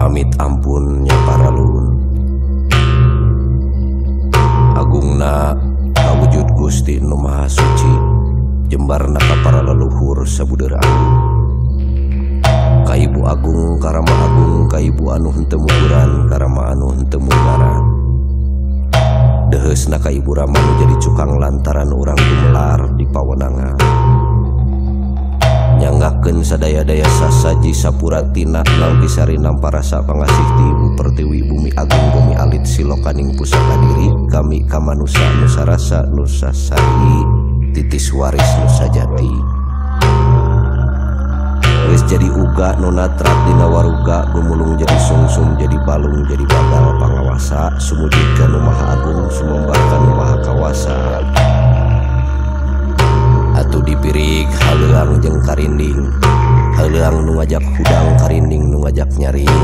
Amit ampunnya para lun agungna kawujud Gusti Nu Maha Suci jembarna ka para leluhur sabudeur agung ka Ibu Agung Karama Agung ka Ibu anu henteu muguran Karama anu henteu munggaran deheusna ka Ibu Rama nu jadi cukang lantaran urang gumelar di pawenangan nyanggakeun sadaya-daya sasaji sapuratina nalgi sari namparasa pangasih ti Ibu Pertiwi Bumi Agung Bumi Alit Silokaning Pusaka Diri kami kamanusa nusa rasa nusa sari titis waris nusa jati geus jadi uga nu natrat dina waruga gumulung jadi sungsum jadi balung jadi bagal pangawasa sumujikeun Nu Maha Agung sumombarkan Nu Maha Kawasa atuh dipirig haleuang jeung karinding haleuang nu ngajak hudang karinding nu ngajak nyaring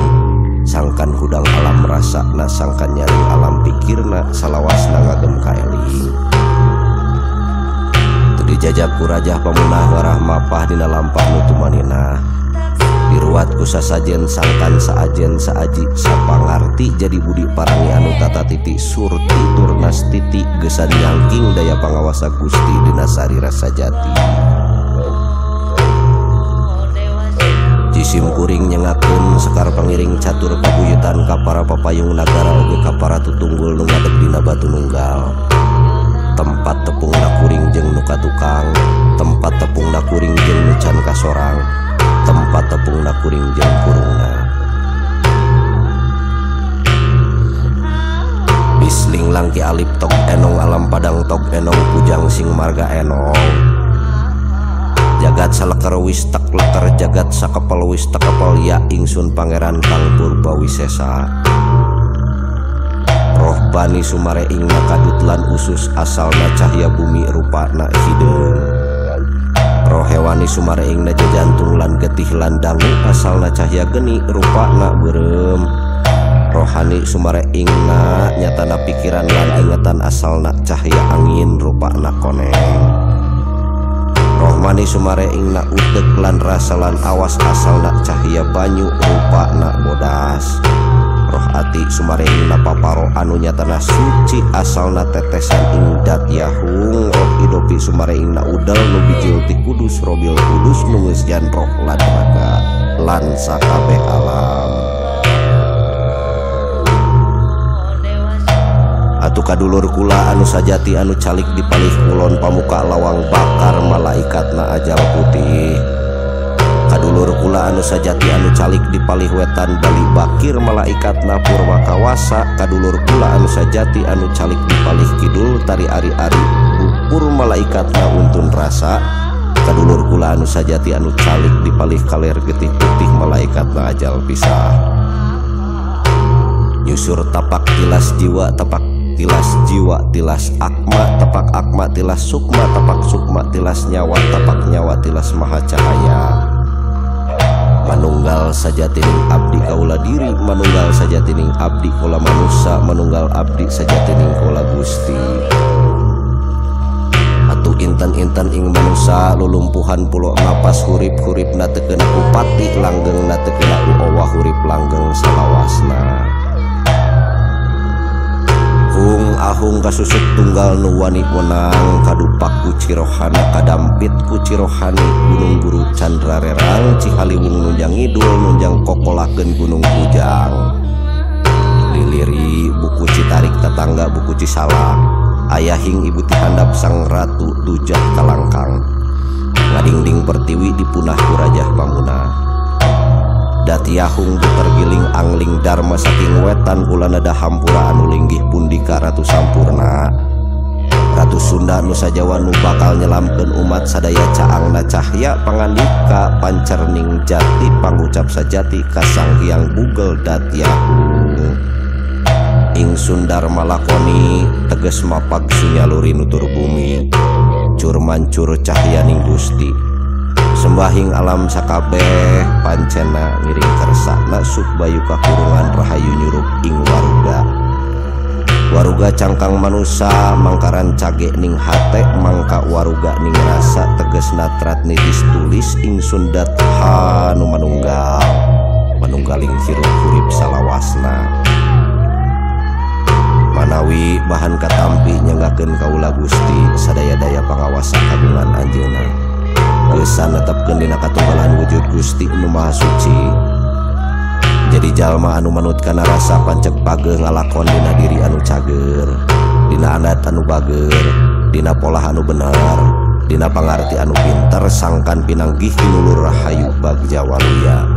sangkan hudang alam rasana sangkan nyaring alam pikirna salawasna ngagem kaeling teu dijajak ku rajah pamunah ngarah mapah dina lampah nu tumanina diruat ku sasajen sangkan saajen saaji sapangarti jadi budi parangi anu tata titi surti turnas titi gesan nyangking daya pangawasa Gusti dina sari rasa jati jisim kuring nyengakeun sekar pangiring catur pabuyutan ka para papayung nagara oge ka para tutunggul nu ngadeg dina batu nunggal tempat tepungna kuring jeung nu katukang tempat tepungna kuring jeung nu can kasorang tempat tepungna kuring jeung kurungna bisling langki alip tok enong alam padang tok enong pujang sing marga enong jagat salekar wis tak lekar jagat sakapal wis takapal ya ingsun pangeran Kang Purbawisesa roh bani sumare ingna kadut lan usus asalna cahya bumi rupana hideung roh hewani sumare ingna jajantung lan getih lan dangu asalna cahya geni rupana beureum rohani sumare ingna nyatana pikiran lan ingatan asalna cahya angin rupana koneng rohmani sumare ingna utek lan rasa lan awas asalna cahya banyu rupana bodas roh ati sumare ingna paparo anu nyatana suci asalna tetesan ingdat yahung roh hidopi sumare ingna udal nu bijil ti kudus robil kudus nu geus jan roh lan raga lan sakabeh alam atuh kadulur kula anu sajati anu calik dipalih kulon pamuka lawang bakar malaikatna ajal putih kadulur kula anu sajati anu calik dipalih wetan bali bakir malaikatna purwa kawasa kadulur kula anu sajati anu calik dipalih kidul tari ari-ari ukur malaikatna untun rasa kadulur kula anu sajati anu calik dipalih kaler getih putih malaikatna ajal pisah nyusur tapak tilas jiwa tapak tilas jiwa tilas akma tapak akma tilas sukma tapak sukma tilas nyawa tapak nyawa tilas maha cahaya manunggal sajatining abdi kaula diri manunggal sajatining abdi kaula manusa manunggal abdi sajatining kaula Gusti atuh inten-inten ing manusa lulumpuhan pulo napas hurip-hurip na teu keuna ku pati langgeng na teu keuna ku owah hurip langgeng salawasna hung ahung kasusuk tunggal nu wani wenang kadupak ku cirohana kadampit ku cirohani gunung buru candra rerang cihaliwung nunjang ngidul nunjang kokolakeun gunung pujang liliri buku citarik tetangga buku cisalak ayahing ibu ti handap sang ratu tujah kalangkang ngadingding pertiwi dipunah ku rajah pamunah dati yahung tergiling angling dharma saking wetan ulana da hampura anu linggih pundika ratu sampurna ratu Sunda Nusa Jawa nu bakal nyelamkeun umat sadaya caangna cahya pangandika pancerning jati pangucap sajati kasang hyang bugel dati yahung ingsun dharma lakoni teges mapag sunyaluri nutur bumi cur mancur cahyaning Gusti sembahing alam sakabeh pancena ngiring kersana suk bayu kakurungan rahayu nyurup ing waruga waruga cangkang manusa mangkaran cage ning hate mangka waruga ning rasa teges natrat nitis tulis ing sundat hanu manunggal manunggaling hirup urip bisa netepkeun dina katunggalan wujud Gusti Nu Maha Suci. Jadi jalma anu manut kana rasa pancek pageuh ngalakon dina diri anu cager, dina adat anu bager, dina pola anu bener, dina pangarti anu pinter sangkan pinanggih kinulur rahayu bagja waluya.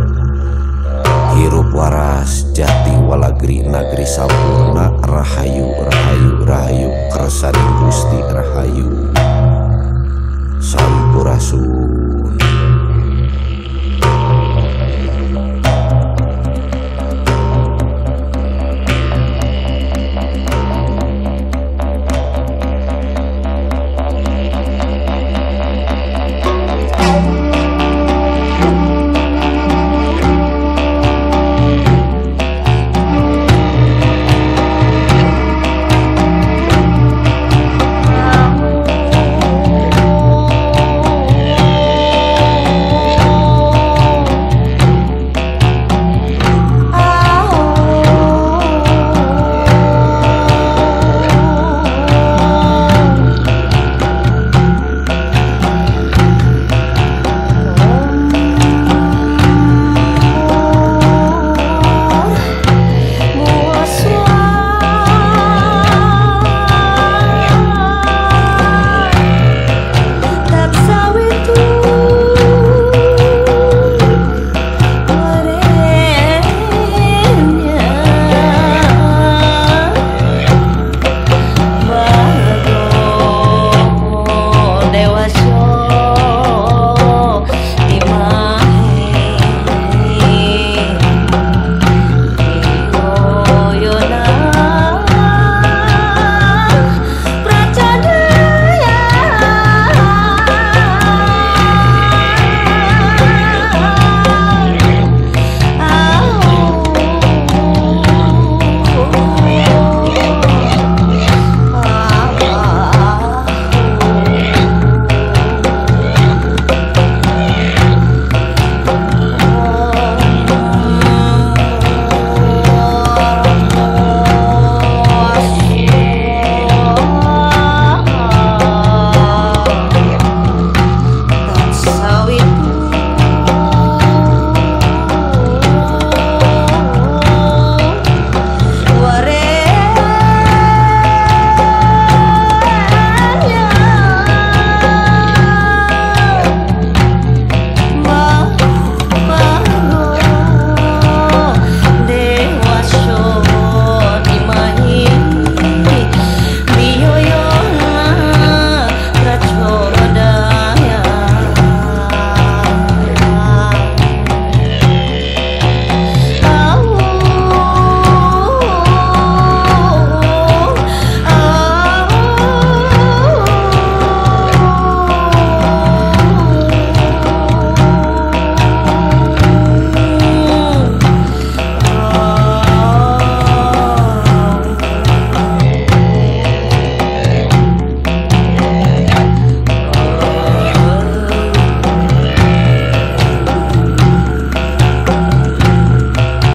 Hirup waras jati walagri nagri sampurna rahayu rahayu rahayu kersaning Gusti rahayu.